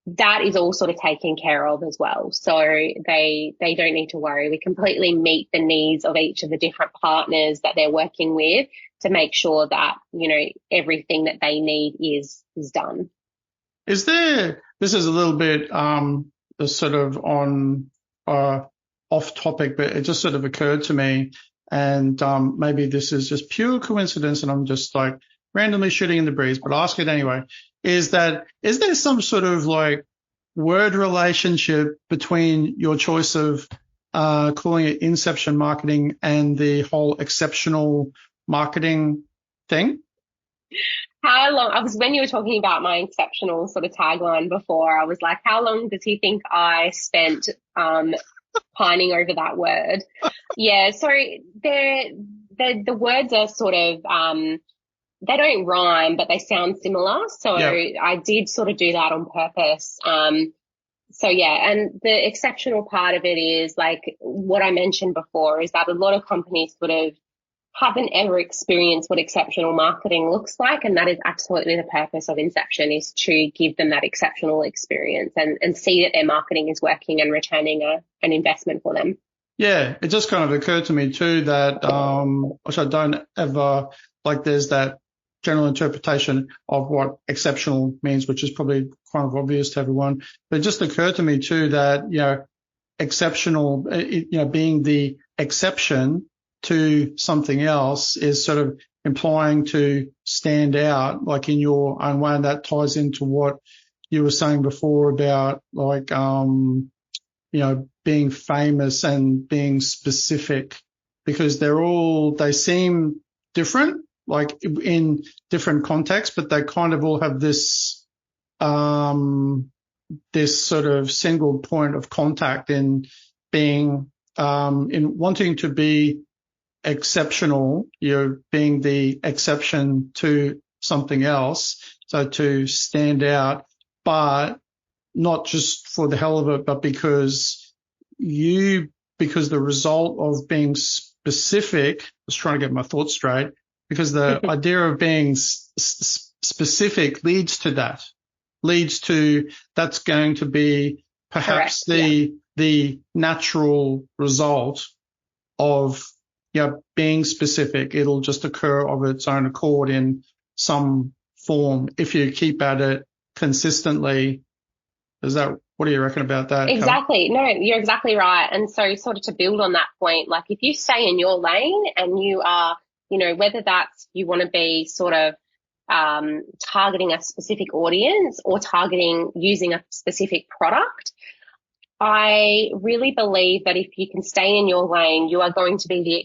That is all sort of taken care of as well. So they don't need to worry. We completely meet the needs of each of the different partners that they're working with to make sure that, everything that they need is done. This is a little bit, sort of on, off topic, but it just sort of occurred to me. And maybe this is just pure coincidence and I'm just like randomly shooting in the breeze, but I'll ask it anyway. Is there some sort of like word relationship between your choice of calling it inception marketing and the whole exceptional marketing thing? How long, when you were talking about my exceptional sort of tagline before, I was like, how long does he think I spent pining over that word? Yeah, so the words are sort of, they don't rhyme, but they sound similar. So yeah. I did sort of do that on purpose. So yeah, and the exceptional part of it is like what I mentioned before is that a lot of companies sort of haven't ever experienced what exceptional marketing looks like. And that is absolutely the purpose of Inception, is to give them that exceptional experience and see that their marketing is working and returning an investment for them. Yeah, it just kind of occurred to me too that, which I don't ever, like there's that general interpretation of what exceptional means, which is probably kind of obvious to everyone. But it just occurred to me too that, exceptional, being the exception to something else is sort of implying to stand out, like in your own way. And that ties into what you were saying before about like, being famous and being specific, because they seem different, like in different contexts, but they kind of all have this sort of single point of contact in being, in wanting to be exceptional. You're being the exception to something else. So to stand out, but not just for the hell of it, but because the result of being specific, I was trying to get my thoughts straight, because the idea of being specific leads to that's going to be perhaps the natural result of being specific. It'll just occur of its own accord in some form if you keep at it consistently. What do you reckon about that? Exactly. No, you're exactly right. And so sort of to build on that point, like if you stay in your lane and you are, whether that's you want to be sort of targeting a specific audience or using a specific product, I really believe that if you can stay in your lane, you are going to be the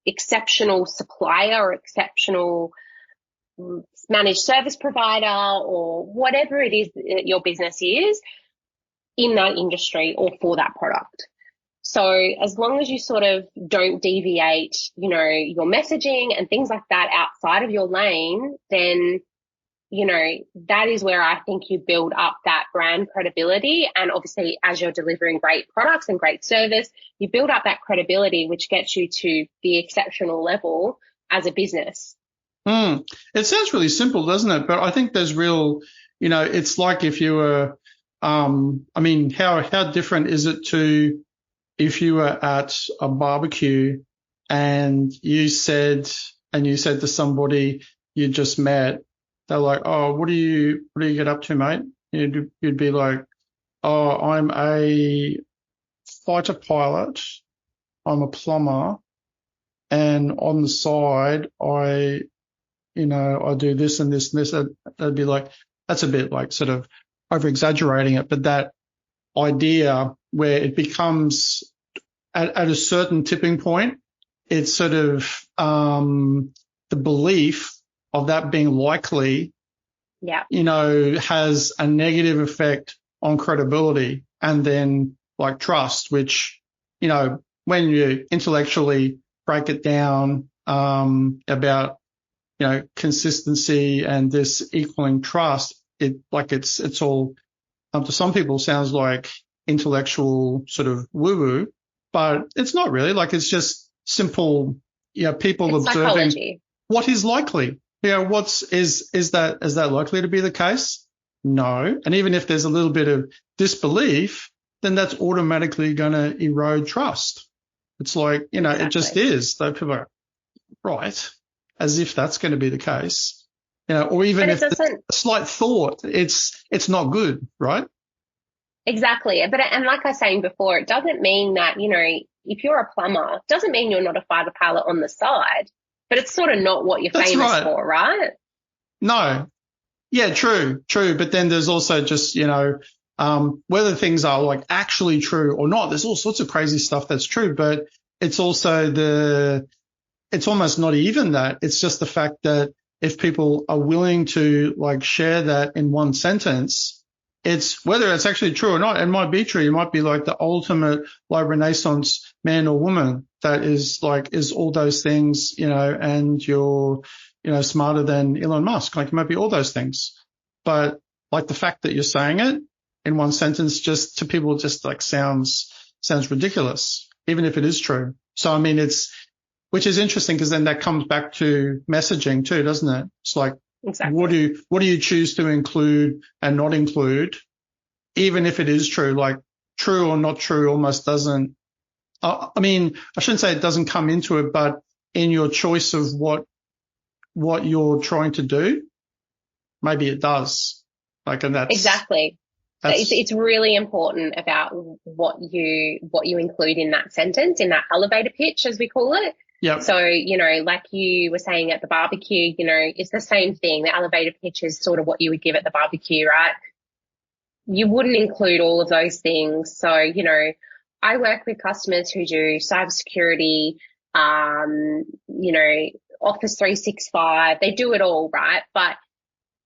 exceptional supplier or exceptional managed service provider or whatever it is that your business is in that industry or for that product. So as long as you sort of don't deviate, your messaging and things like that outside of your lane, then that is where I think you build up that brand credibility. And obviously, as you're delivering great products and great service, you build up that credibility, which gets you to the exceptional level as a business. It sounds really simple, doesn't it? But I think there's real, it's like if you were, how different is it to if you were at a barbecue and you said to somebody you just met, they're like, oh, what do you get up to, mate? You'd be like, oh, I'm a fighter pilot, I'm a plumber, and on the side, I do this and this and this. They'd be like, that's a bit like sort of over exaggerating it, but that idea where it becomes at a certain tipping point, it's sort of the belief of that being likely, has a negative effect on credibility and then like trust, which, when you intellectually break it down about, consistency and this equaling trust, it's all, to some people sounds like intellectual sort of woo-woo, but it's not really. Like it's just simple, people it's observing psychology. What is likely. Is that likely to be the case? No. And even if there's a little bit of disbelief, then that's automatically going to erode trust. It's like, exactly. It just is. Though people are right, as if that's going to be the case. Or even if there's a slight thought, it's not good, right? Exactly. And like I was saying before, it doesn't mean that, if you're a plumber, it doesn't mean you're not a fiber pallet on the side, but it's sort of not what you're That's famous right. for, right? No. Yeah, true. But then there's also just, whether things are like actually true or not. There's all sorts of crazy stuff that's true, but it's also it's almost not even that. It's just the fact that if people are willing to like share that in one sentence, it's whether it's actually true or not. It might be true. You might be like the ultimate like Renaissance man or woman that is all those things, and you're, smarter than Elon Musk. Like, it might be all those things. But like the fact that you're saying it in one sentence just to people just like sounds ridiculous, even if it is true. So, I mean, which is interesting because then that comes back to messaging too, doesn't it? It's like, Exactly. what do you choose to include and not include, even if it is true? Like, true or not true almost doesn't, I mean, I shouldn't say it doesn't come into it, but in your choice of what you're trying to do, maybe it does. Like, and Exactly. It's really important about what you include in that sentence, in that elevator pitch, as we call it. Yep. So, like you were saying at the barbecue, it's the same thing. The elevator pitch is sort of what you would give at the barbecue, right? You wouldn't include all of those things. So, I work with customers who do cybersecurity, Office 365. They do it all, right? But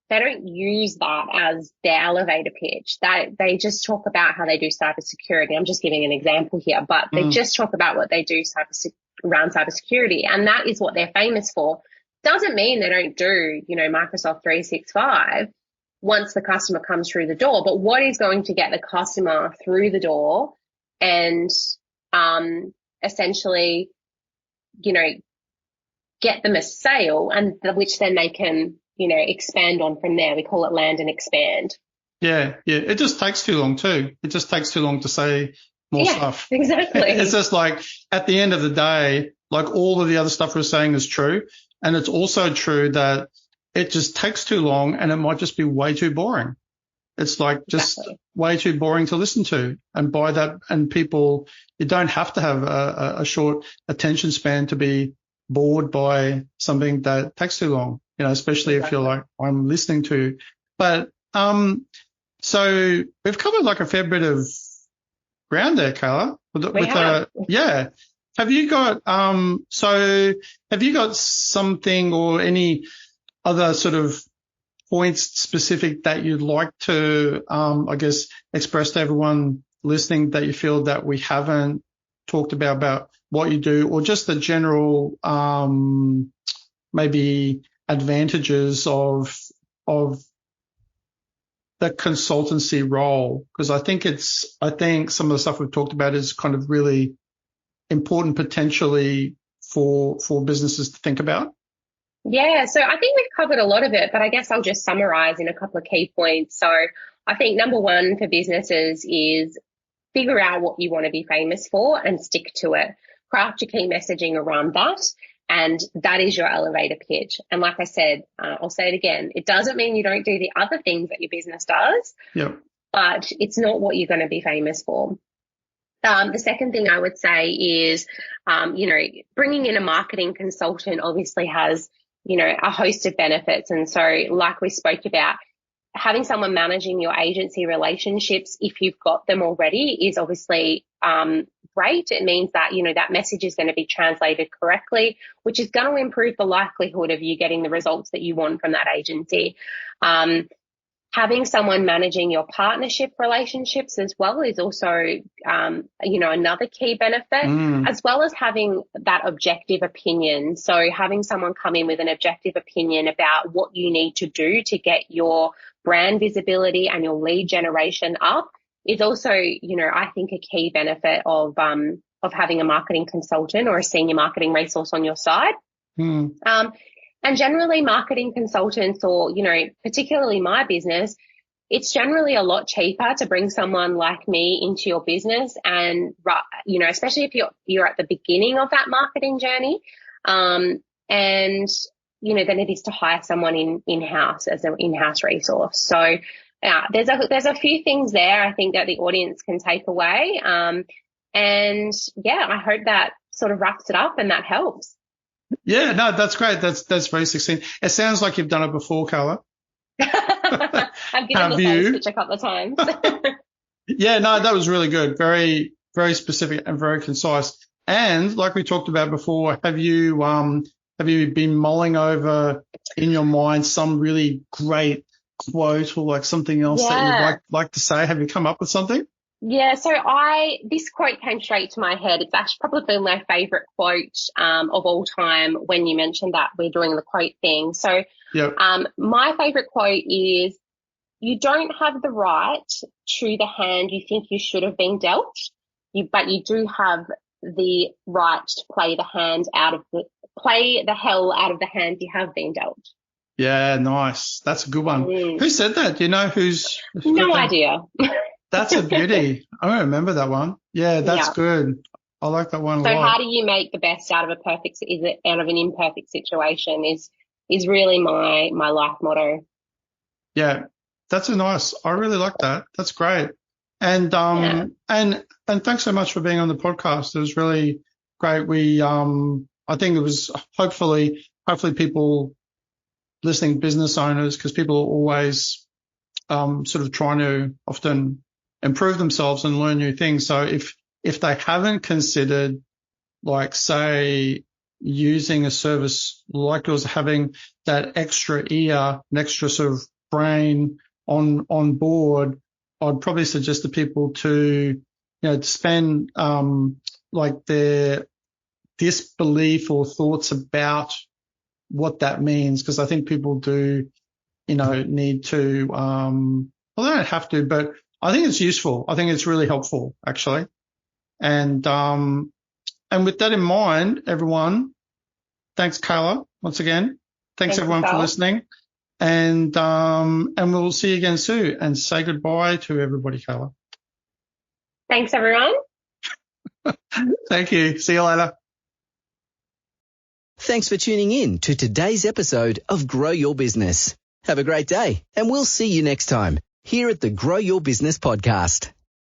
they don't use that as their elevator pitch. They just talk about how they do cybersecurity. I'm just giving an example here, but they just talk about what they do around cybersecurity, and that is what they're famous for. Doesn't mean they don't do, Microsoft 365 once the customer comes through the door, but what is going to get the customer through the door and essentially, get them a sale, and which then they can, expand on from there. We call it land and expand. Yeah. It just takes too long too. It just takes too long to say more stuff. Exactly. It's just like at the end of the day, like all of the other stuff we're saying is true. And it's also true that it just takes too long and it might just be way too boring. It's like just way too boring to listen to. And by that, and people, you don't have to have a short attention span to be bored by something that takes too long, especially if you're like, I'm listening to. But so we've covered like a fair bit of ground there, Kayla. Yeah. Have you got something or any other sort of points specific that you'd like to I guess express to everyone listening that you feel that we haven't talked about what you do, or just the general maybe advantages of the consultancy role? Because I think some of the stuff we've talked about is kind of really important potentially for businesses to think about. Yeah, so I think we've covered a lot of it, but I guess I'll just summarize in a couple of key points. So I think number one for businesses is figure out what you want to be famous for and stick to it. Craft your key messaging around that, and that is your elevator pitch. And like I said, I'll say it again, it doesn't mean you don't do the other things that your business does, but it's not what you're going to be famous for. The second thing I would say is, bringing in a marketing consultant obviously has, a host of benefits. And so like we spoke about, having someone managing your agency relationships, if you've got them already, is obviously great. It means that, that message is going to be translated correctly, which is going to improve the likelihood of you getting the results that you want from that agency. Having someone managing your partnership relationships as well is also, another key benefit, as well as having that objective opinion. So having someone come in with an objective opinion about what you need to do to get your brand visibility and your lead generation up is also, I think a key benefit of having a marketing consultant or a senior marketing resource on your side. And generally marketing consultants, or, particularly my business, it's generally a lot cheaper to bring someone like me into your business. And, especially if you're at the beginning of that marketing journey, than it is to hire someone in-house as an in-house resource. So, there's a few things there I think that the audience can take away. And yeah, I hope that sort of wraps it up and that helps. Yeah, no, that's great. That's very succinct. It sounds like you've done it before, Kayla. I've given the sales pitch a couple of times. Yeah, no, that was really good. Very, very specific and very concise. And like we talked about before, have you been mulling over in your mind some really great quote or like something else that you'd like to say? Have you come up with something? Yeah, so this quote came straight to my head. It's actually probably been my favorite quote of all time when you mentioned that we're doing the quote thing. So my favorite quote is, "You don't have the right to the hand you think you should have been dealt, but you do have the right to play the hell out of the hand you have been dealt." Yeah, nice. That's a good one. Who said that? Do you know who's no idea. That's a beauty. I don't remember that one. Yeah, that's good. I like that one a lot. So how do you make the best out of an imperfect situation is really my life motto. Yeah, that's I really like that. That's great. And and thanks so much for being on the podcast. It was really great. I think it was hopefully people listening, business owners, because people are always sort of trying to often improve themselves and learn new things. So if they haven't considered, like, say, using a service like yours, having that extra ear, an extra sort of brain on board, I'd probably suggest to people to spend like their disbelief or thoughts about what that means, because I think people do need to they don't have to, but I think it's useful. I think it's really helpful, actually. And with that in mind, everyone, thanks, Kayla, once again. Thanks everyone for listening. And we'll see you again soon. And say goodbye to everybody, Kayla. Thanks, everyone. Thank you. See you later. Thanks for tuning in to today's episode of Grow Your Business. Have a great day, and we'll see you next time here at the Grow Your Business podcast.